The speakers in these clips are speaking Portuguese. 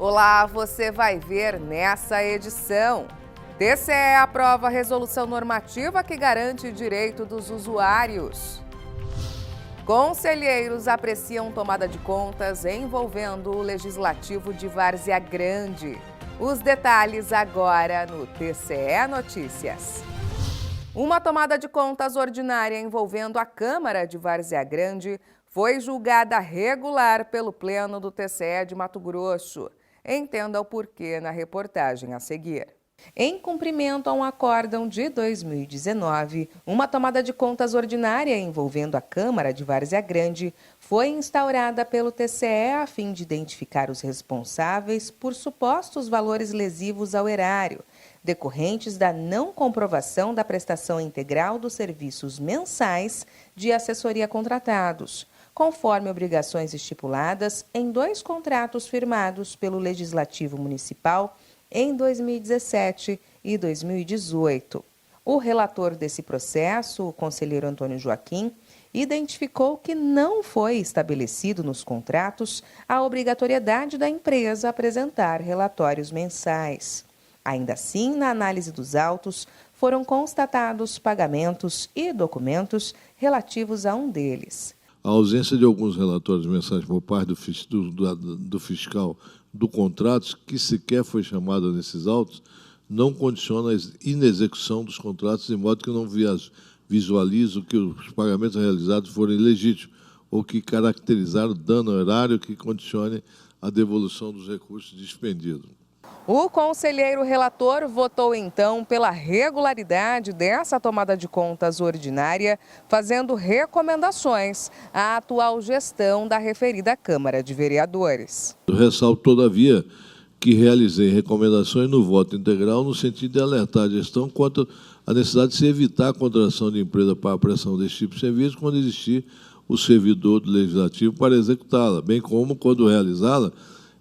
Olá, você vai ver nessa edição. TCE aprova a resolução normativa que garante o direito dos usuários. Conselheiros apreciam tomada de contas envolvendo o Legislativo de Várzea Grande. Os detalhes agora no TCE Notícias. Uma tomada de contas ordinária envolvendo a Câmara de Várzea Grande foi julgada regular pelo Pleno do TCE de Mato Grosso. Entenda o porquê na reportagem a seguir. Em cumprimento a um acórdão de 2019, uma tomada de contas ordinária envolvendo a Câmara de Várzea Grande foi instaurada pelo TCE a fim de identificar os responsáveis por supostos valores lesivos ao erário, decorrentes da não comprovação da prestação integral dos serviços mensais de assessoria contratados, conforme obrigações estipuladas em 2 contratos firmados pelo Legislativo Municipal em 2017 e 2018. O relator desse processo, o conselheiro Antônio Joaquim, identificou que não foi estabelecido nos contratos a obrigatoriedade da empresa apresentar relatórios mensais. Ainda assim, na análise dos autos, foram constatados pagamentos e documentos relativos a um deles. A ausência de alguns relatórios mensais por parte do fiscal do contrato, que sequer foi chamado nesses autos, não condiciona a inexecução dos contratos, de modo que não visualizo que os pagamentos realizados foram ilegítimos ou que caracterizaram dano ao erário que condicione a devolução dos recursos dispendidos. O conselheiro relator votou então pela regularidade dessa tomada de contas ordinária, fazendo recomendações à atual gestão da referida Câmara de Vereadores. Eu ressalto, todavia, que realizei recomendações no voto integral no sentido de alertar a gestão quanto à necessidade de se evitar a contratação de empresa para a prestação desse tipo de serviço quando existir o servidor do Legislativo para executá-la, bem como, quando realizá-la,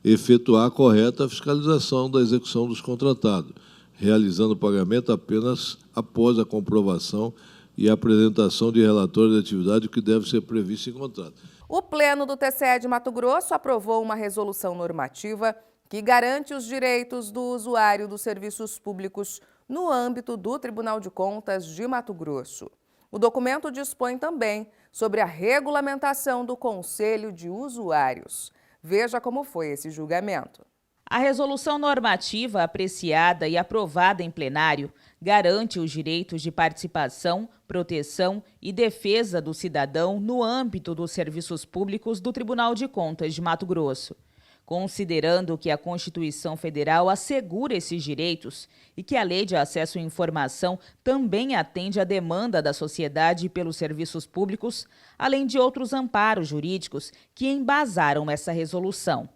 efetuar a correta fiscalização da execução dos contratados, realizando o pagamento apenas após a comprovação e apresentação de relatório de atividade, que deve ser previsto em contrato. O Pleno do TCE de Mato Grosso aprovou uma resolução normativa que garante os direitos do usuário dos serviços públicos no âmbito do Tribunal de Contas de Mato Grosso. O documento dispõe também sobre a regulamentação do Conselho de Usuários. Veja como foi esse julgamento. A resolução normativa apreciada e aprovada em plenário garante os direitos de participação, proteção e defesa do cidadão no âmbito dos serviços públicos do Tribunal de Contas de Mato Grosso. Considerando que a Constituição Federal assegura esses direitos e que a Lei de Acesso à Informação também atende à demanda da sociedade pelos serviços públicos, além de outros amparos jurídicos que embasaram essa resolução.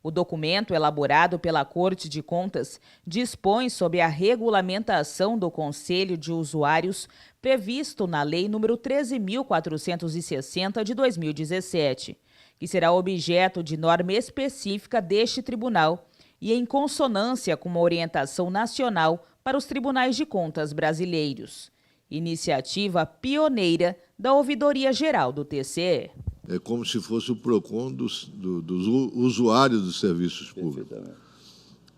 O documento, elaborado pela Corte de Contas, dispõe sobre a regulamentação do Conselho de Usuários previsto na Lei nº 13.460 de 2017. Que será objeto de norma específica deste tribunal e em consonância com uma orientação nacional para os tribunais de contas brasileiros. Iniciativa pioneira da Ouvidoria Geral do TCE. É como se fosse o PROCON dos usuários dos serviços públicos.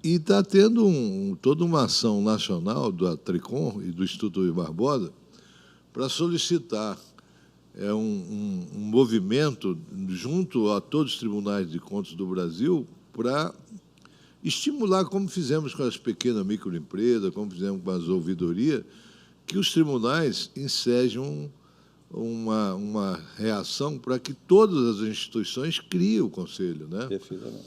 E está tendo toda uma ação nacional da TRICOM e do Instituto Rui Barbosa para solicitar um movimento junto a todos os tribunais de contas do Brasil para estimular, como fizemos com as pequenas microempresas, como fizemos com as ouvidorias, que os tribunais ensejam uma reação para que todas as instituições criem o Conselho, né?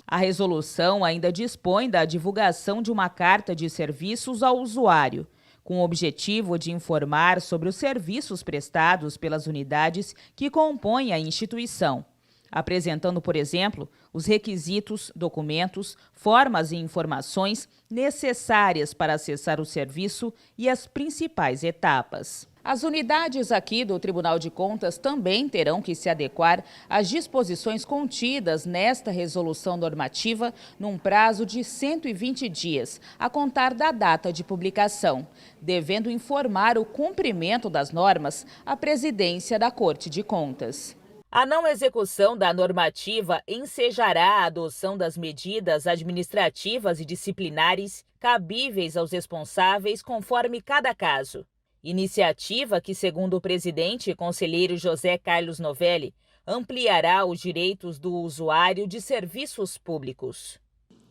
A resolução ainda dispõe da divulgação de uma carta de serviços ao usuário, com o objetivo de informar sobre os serviços prestados pelas unidades que compõem a instituição, apresentando, por exemplo, os requisitos, documentos, formas e informações necessárias para acessar o serviço e as principais etapas. As unidades aqui do Tribunal de Contas também terão que se adequar às disposições contidas nesta resolução normativa num prazo de 120 dias, a contar da data de publicação, devendo informar o cumprimento das normas à presidência da Corte de Contas. A não execução da normativa ensejará a adoção das medidas administrativas e disciplinares cabíveis aos responsáveis conforme cada caso. Iniciativa que, segundo o presidente e conselheiro José Carlos Novelli, ampliará os direitos do usuário de serviços públicos.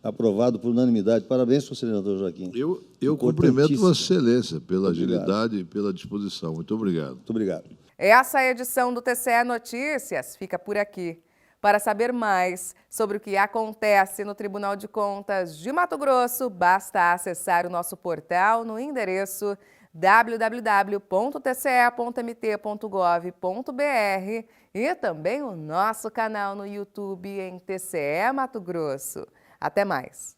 Aprovado por unanimidade. Parabéns, senador Joaquim. Eu cumprimento Vossa Excelência pela agilidade e pela disposição. Muito obrigado. Muito obrigado. Essa edição do TCE Notícias fica por aqui. Para saber mais sobre o que acontece no Tribunal de Contas de Mato Grosso, basta acessar o nosso portal no endereço www.tce.mt.gov.br e também o nosso canal no YouTube em TCE Mato Grosso. Até mais!